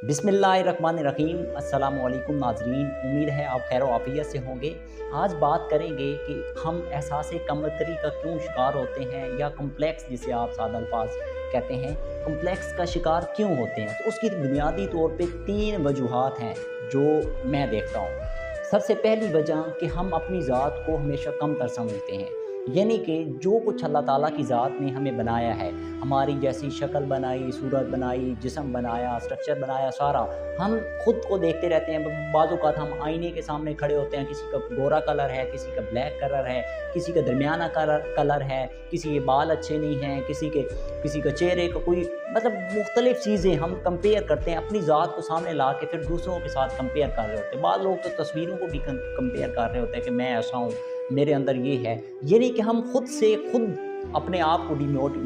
बिस्मिल्लाहिर्रहमानिर्रहीम। अस्सलाम वालेकुम नाज़रीन, उम्मीद है आप खैर आफियत से होंगे। आज बात करेंगे कि हम एहसास कमतरी का क्यों शिकार होते हैं, या कम्प्लेक्स जिसे आप सादा अल्फाज कहते हैं, कम्प्लेक्स का शिकार क्यों होते हैं। तो उसकी बुनियादी तौर पे 3 वजूहात हैं जो मैं देखता हूँ। सबसे पहली वजह कि हम अपनी ज़ात को हमेशा कम तर समझते हैं, यानी कि जो कुछ अल्लाह ताला की ज़ात ने हमें बनाया है, हमारी जैसी शक्ल बनाई, सूरत बनाई, जिस्म बनाया, स्ट्रक्चर बनाया, सारा हम खुद को देखते रहते हैं। बाज़ औक़ात हम आईने के सामने खड़े होते हैं, किसी का गोरा कलर है, किसी का ब्लैक कलर है, किसी का दरमियाना कलर है, किसी के बाल अच्छे नहीं हैं, किसी का चेहरे का कोई मतलब मुख्तलिफ़ चीज़ें हम कंपेयर करते हैं, अपनी ज़ात को सामने ला के फिर दूसरों के साथ कंपेयर कर रहे होते हैं। बाद लोग तो तस्वीरों को भी कंपेयर कर रहे होते हैं कि मैं ऐसा हूँ, मेरे अंदर ये है। ये नहीं कि हम खुद से खुद अपने आप को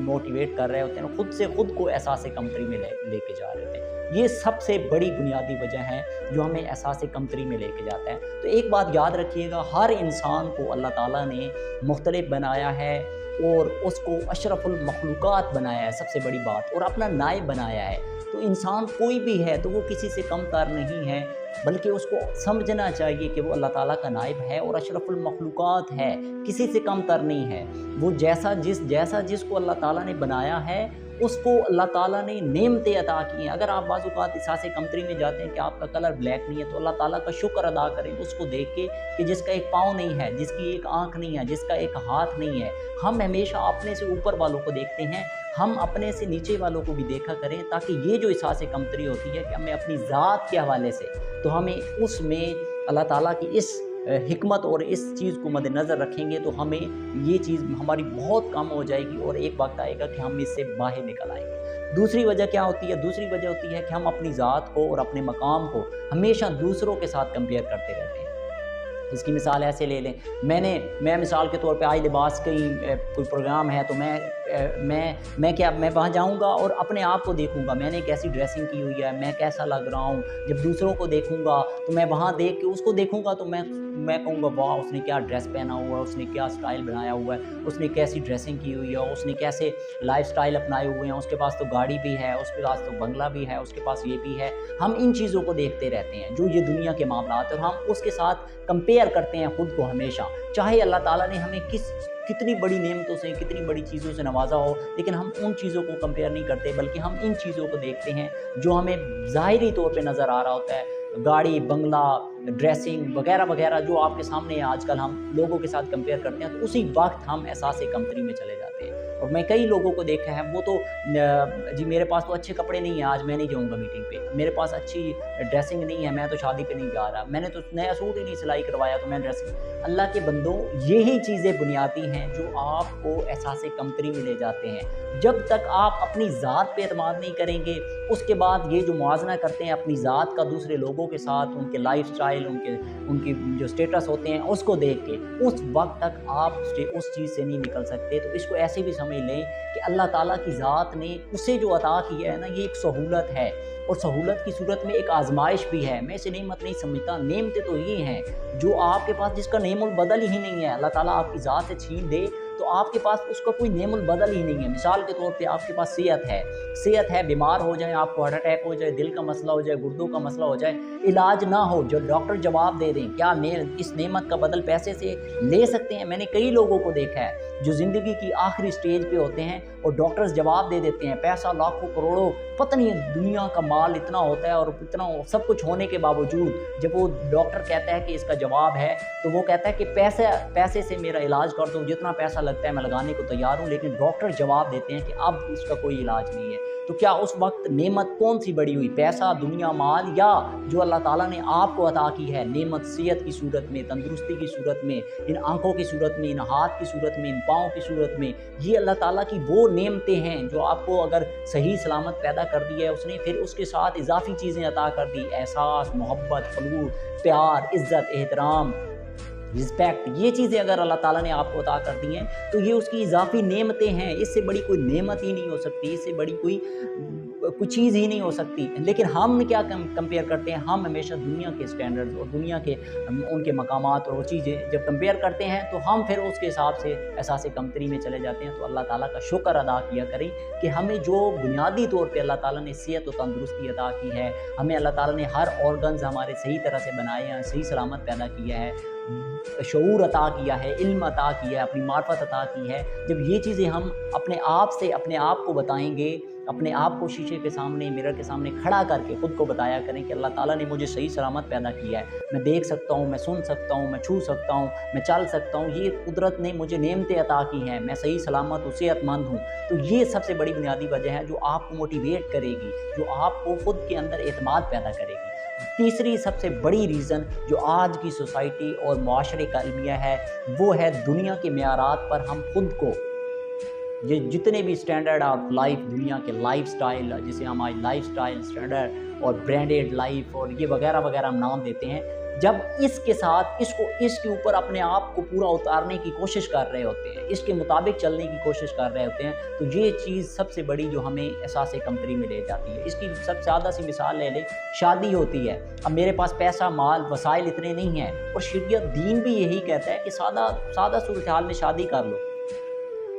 मोटिवेट कर रहे होते हैं, खुद से खुद को एहसास कमतरी में लेके जा रहे होते हैं। ये सबसे बड़ी बुनियादी वजह है जो हमें एहसास कमतरी में लेके जाता है। तो एक बात याद रखिएगा, हर इंसान को अल्लाह ताला ने मुख्तलिफ बनाया है और उसको अशरफुल मखलूक़ात बनाया है, सबसे बड़ी बात, और अपना नायब बनाया है। तो इंसान कोई भी है तो वो किसी से कम तर नहीं है, बल्कि उसको समझना चाहिए कि वो अल्लाह ताला का नायब है और अशरफुल मखलूक़ात है, किसी से कम तर नहीं है। वो जैसा जिसको अल्लाह ताला ने बनाया है, उसको अल्लाह ताला ने नेमतें अता की हैं। अगर आप बाज़ औक़ात एहसास कमतरी में जाते हैं कि आपका कलर ब्लैक नहीं है, तो अल्लाह ताला का शुक्र अदा करें उसको देख के कि जिसका एक पाँव नहीं है, जिसकी एक आँख नहीं है, जिसका एक हाथ नहीं है। हम हमेशा अपने से ऊपर वालों को देखते हैं, हम अपने से नीचे वालों को भी देखा करें, ताकि ये जो एहसास कमतरी होती है कि हमें अपनी ज़ात के हवाले से, तो हमें उसमें अल्लाह ताला की इस हिकमत और इस चीज़ को मद्देनज़र रखेंगे तो हमें ये चीज़ हमारी बहुत कम हो जाएगी और एक वक्त आएगा कि हम इससे बाहर निकल आएंगे। दूसरी वजह क्या होती है? दूसरी वजह होती है कि हम अपनी ज़ात को और अपने मकाम को हमेशा दूसरों के साथ कंपेयर करते रहते हैं। इसकी मिसाल ऐसे ले लें, मैं मिसाल के तौर पे आज लिबास कोई प्रोग्राम है तो मैं वहाँ जाऊँगा और अपने आप को देखूँगा, मैंने कैसी ड्रेसिंग की हुई है, मैं कैसा लग रहा हूँ। जब दूसरों को देखूँगा तो मैं वहाँ देख के उसको देखूँगा तो मैं कहूँगा वाह, उसने क्या ड्रेस पहना हुआ है, उसने क्या स्टाइल बनाया हुआ है, उसने कैसी ड्रेसिंग की हुई है, उसने कैसे लाइफ़स्टाइल अपनाए हुए हैं, उसके पास तो गाड़ी भी है, उसके पास तो बंगला भी है, उसके पास ये भी है। हम इन चीज़ों को देखते रहते हैं जो ये दुनिया के मामलात हैं, और हम उसके साथ कंपेयर करते हैं खुद को हमेशा। चाहे अल्लाह ताला ने हमें कितनी बड़ी नेमतों से, कितनी बड़ी चीज़ों से नवाजा हो, लेकिन हम उन चीज़ों को कंपेयर नहीं करते, बल्कि हम इन चीज़ों को देखते हैं जो हमें ज़ाहिरी तौर पे नज़र आ रहा होता है। गाड़ी, बंगला, ड्रेसिंग वगैरह वगैरह जो आपके सामने है, आजकल हम लोगों के साथ कंपेयर करते हैं, तो उसी वक्त हम एहसास कमतरी में चले जाते हैं। और मैं कई लोगों को देखा है, वो तो जी मेरे पास तो अच्छे कपड़े नहीं हैं, आज मैं नहीं जाऊँगा मीटिंग पे, मेरे पास अच्छी ड्रेसिंग नहीं है, मैं तो शादी पे नहीं जा रहा, मैंने तो नया सूट ही नहीं सिलाई करवाया तो मैं ड्रेसिंग। अल्लाह के बंदों, यही चीज़ें बुनियादी हैं जो आपको एहसास कमतरी में ले जाते हैं। जब तक आप अपनी ज़ात पे एतमाद नहीं करेंगे, उसके बाद ये जो मुआवज़ना करते हैं अपनी ज़ात का दूसरे लोगों के साथ, उनके लाइफ स्टाइल, उनकी जो स्टेटस होते हैं उसको देख के, उस वक्त तक आप उस चीज़ से नहीं निकल सकते। तो इसको ऐसे भी समझ लें कि अल्लाह ताला की ज़ात ने उसे जो अता किया है ना, ये एक सहूलत है, और सहूलत की सूरत में एक आजमाइश भी है। मैं इसे नेमत नहीं समझता, नेमतें तो ये हैं जो आपके पास, जिसका नेमुल बदल ही नहीं है। अल्लाह ताला आपकी ज़ात से छीन दे तो आपके पास उसका कोई नेमुल बदल ही नहीं है। मिसाल के तौर पे आपके पास सेहत है, बीमार हो जाए, आपको हार्ट अटैक हो जाए, दिल का मसला हो जाए, गुर्दों का मसला हो जाए, इलाज ना हो, जो डॉक्टर जवाब दे दें, क्या इस नेमत का बदल पैसे से ले सकते हैं? मैंने कई लोगों को देखा है जो ज़िंदगी की आखिरी स्टेज पे होते हैं और डॉक्टर्स जवाब दे देते हैं, पैसा लाखों करोड़ों, पता नहीं दुनिया का माल इतना होता है, और इतना सब कुछ होने के बावजूद जब वो डॉक्टर कहता है कि इसका जवाब है, तो वो कहता है कि पैसे से मेरा इलाज कर दो, जितना पैसा लगता है मैं लगाने को तैयार हूँ। लेकिन डॉक्टर जवाब देते हैं कि अब इसका कोई इलाज नहीं है। तो क्या उस वक्त नेमत कौन सी बड़ी हुई, पैसा, दुनिया, माल, या जो अल्लाह ताला ने आपको अता की है नेमत, सेहत की सूरत में, तंदुरुस्ती की सूरत में, इन आंखों की सूरत में, इन हाथ की सूरत में, इन पाँव की सूरत में? ये अल्लाह ताला की वो नेमतें हैं जो आपको अगर सही सलामत पैदा कर दी है उसने, फिर उसके साथ इजाफी चीज़ें अता कर दी, एहसास, मोहब्बत, खलूस, प्यार, इज़्ज़त, एहतराम, रिस्पेक्ट, ये चीज़ें अगर अल्लाह ताला ने आपको अता कर दी हैं तो ये उसकी इजाफी नेमतें हैं। इससे बड़ी कोई नेमत ही नहीं हो सकती, इससे बड़ी कोई कोई चीज़ ही नहीं हो सकती। लेकिन हम क्या कंपेयर करते हैं, हम हमेशा दुनिया के स्टैंडर्ड्स और दुनिया के उनके मकामात और वो चीज़ें जब कंपेयर करते हैं तो हम फिर उसके हिसाब से एहसास कमतरी में चले जाते हैं। तो अल्लाह ताला का शुक्र अदा किया करें कि हमें जो बुनियादी तौर पे अल्लाह ताला ने सेहत और तंदुरुस्ती अता की है, हमें अल्लाह ताला ने हर ऑर्गन्स हमारे सही तरह से बनाए हैं, सही सलामत पैदा किया है, शऊर अता किया है, इल्म अता किया है, अपनी मार्फत अता की है। जब ये चीज़ें हम अपने आप से अपने आप को बताएंगे, अपने आप को शीशे के सामने, मिरर के सामने खड़ा करके ख़ुद को बताया करें कि अल्लाह ताला ने मुझे सही सलामत पैदा किया है, मैं देख सकता हूँ, मैं सुन सकता हूँ, मैं छू सकता हूँ, मैं चल सकता हूँ, ये कुदरत ने मुझे नेमतें अता की हैं, मैं सही सलामत और सेहतमंद हूँ। तो ये सबसे बड़ी बुनियादी वजह है जो आपको मोटिवेट करेगी, जो आपको ख़ुद के अंदर एतमाद पैदा करेगी। तीसरी सबसे बड़ी रीज़न जो आज की सोसाइटी और मुआशरे का अलमिया है, वो है दुनिया के मेयारात पर हम खुद को, ये जितने भी स्टैंडर्ड ऑफ लाइफ, दुनिया के लाइफ स्टाइल, जिसे हम आज लाइफ स्टाइल स्टैंडर्ड और ब्रांडेड लाइफ और ये वगैरह वगैरह हम नाम देते हैं, जब इसके साथ इसके ऊपर अपने आप को पूरा उतारने की कोशिश कर रहे होते हैं, इसके मुताबिक चलने की कोशिश कर रहे होते हैं, तो ये चीज़ सबसे बड़ी जो हमें एहसास कमतरी में ले जाती है। इसकी सबसे ज़्यादा सी मिसाल ले लें, शादी होती है। अब मेरे पास पैसा, माल, वसाइल इतने नहीं हैं, और शरीयत दीन भी यही कहता है कि सादा सूरत हाल में शादी कर लो।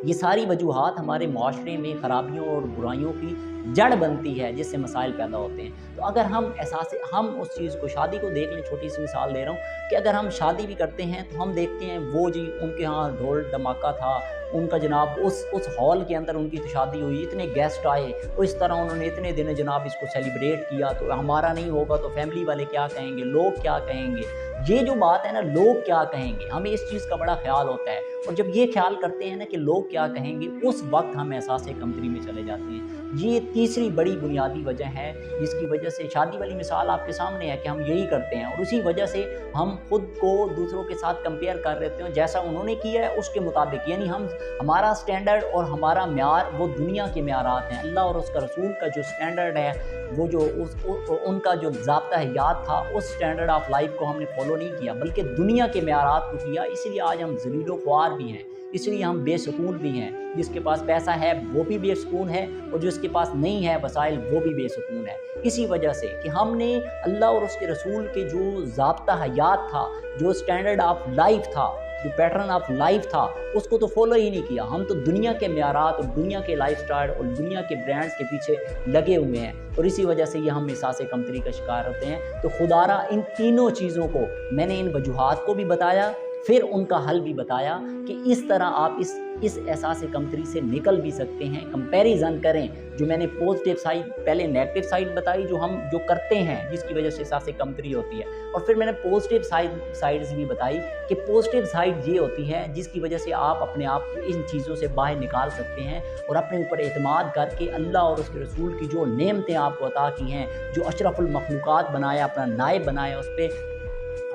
ये सारी वजूहात हमारे माशरे में ख़राबियों और बुराइयों की जड़ बनती है, जिससे मसाइल पैदा होते हैं। तो अगर हम उस चीज़ को, शादी को देख लें, छोटी सी मिसाल ले रहा हूँ कि अगर हम शादी भी करते हैं तो हम देखते हैं वो जी उनके यहाँ ढोल धमाका था, उनका जनाब उस हॉल के अंदर उनकी तो शादी हुई, इतने गेस्ट आए और इस तरह उन्होंने इतने दिन जनाब इसको सेलिब्रेट किया, तो हमारा नहीं होगा तो फैमिली वाले क्या कहेंगे, लोग क्या कहेंगे। ये जो बात है ना, लोग क्या कहेंगे, हमें इस चीज़ का बड़ा ख्याल होता है। और जब ये ख्याल करते हैं ना कि लोग क्या कहेंगे, उस वक्त हम एहसास कमतरी में चले जाते हैं। ये तीसरी बड़ी बुनियादी वजह है जिसकी वजह से शादी वाली मिसाल आपके सामने है कि हम यही करते हैं, और उसी वजह से हम खुद को दूसरों के साथ कंपेयर कर लेते हैं जैसा उन्होंने किया है उसके मुताबिक। यानी हमारा स्टैंडर्ड और हमारा म्यार वो दुनिया के म्यारात हैं। अल्लाह और उसका रसूल का जो स्टैंडर्ड है, वो जो उनका जो ज़ाब्ता हयात था, उस स्टैंडर्ड ऑफ लाइफ को हमने फॉलो नहीं किया, बल्कि दुनिया के म्यारात को किया। इसलिए आज हम ज़लील व ख्वार भी हैं, इसलिए हम बेसुकून भी हैं। जिसके पास पैसा है वो भी बेसुकून है, और जिसके पास नहीं है वसाइल वो भी बेसुकून है। इसी वजह से कि हमने अल्लाह और उसके रसूल के जो ज़ाब्ता हयात था, जो स्टैंडर्ड ऑफ लाइफ था, जो पैटर्न ऑफ लाइफ था, उसको तो फॉलो ही नहीं किया। हम तो दुनिया के म्यारात और दुनिया के लाइफ स्टाइल और दुनिया के ब्रांड्स के पीछे लगे हुए हैं, और इसी वजह से ये हम एहसास कमतरी का शिकार होते हैं। तो खुदारा इन तीनों चीज़ों को मैंने, इन वजूहात को भी बताया, फिर उनका हल भी बताया कि इस तरह आप इस एहसास कमतरी से निकल भी सकते हैं। कंपैरिजन करें, जो मैंने पॉजिटिव साइड, पहले नेगेटिव साइड बताई जो हम जो करते हैं जिसकी वजह से एहसास कमतरी होती है, और फिर मैंने पॉजिटिव साइड्स भी बताई कि पॉजिटिव साइड ये होती है जिसकी वजह से आप अपने आप को इन चीज़ों से बाहर निकाल सकते हैं, और अपने ऊपर एतमाद करके अल्लाह और उसके रसूल की जो नेमतें आपको अता की हैं, जो अशरफुल मखलूक़ात बनाया, अपना नायब बनाया, उस पर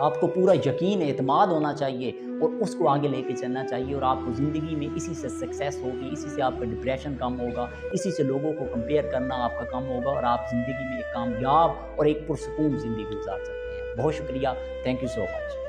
आपको पूरा यकीन, एतमाद होना चाहिए और उसको आगे लेके चलना चाहिए। और आपको ज़िंदगी में इसी से सक्सेस होगी, इसी से आपका डिप्रेशन कम होगा, इसी से लोगों को कंपेयर करना आपका कम होगा, और आप ज़िंदगी में एक कामयाब और एक पुरसुकून ज़िंदगी गुजार सकते हैं। बहुत शुक्रिया, थैंक यू सो मच।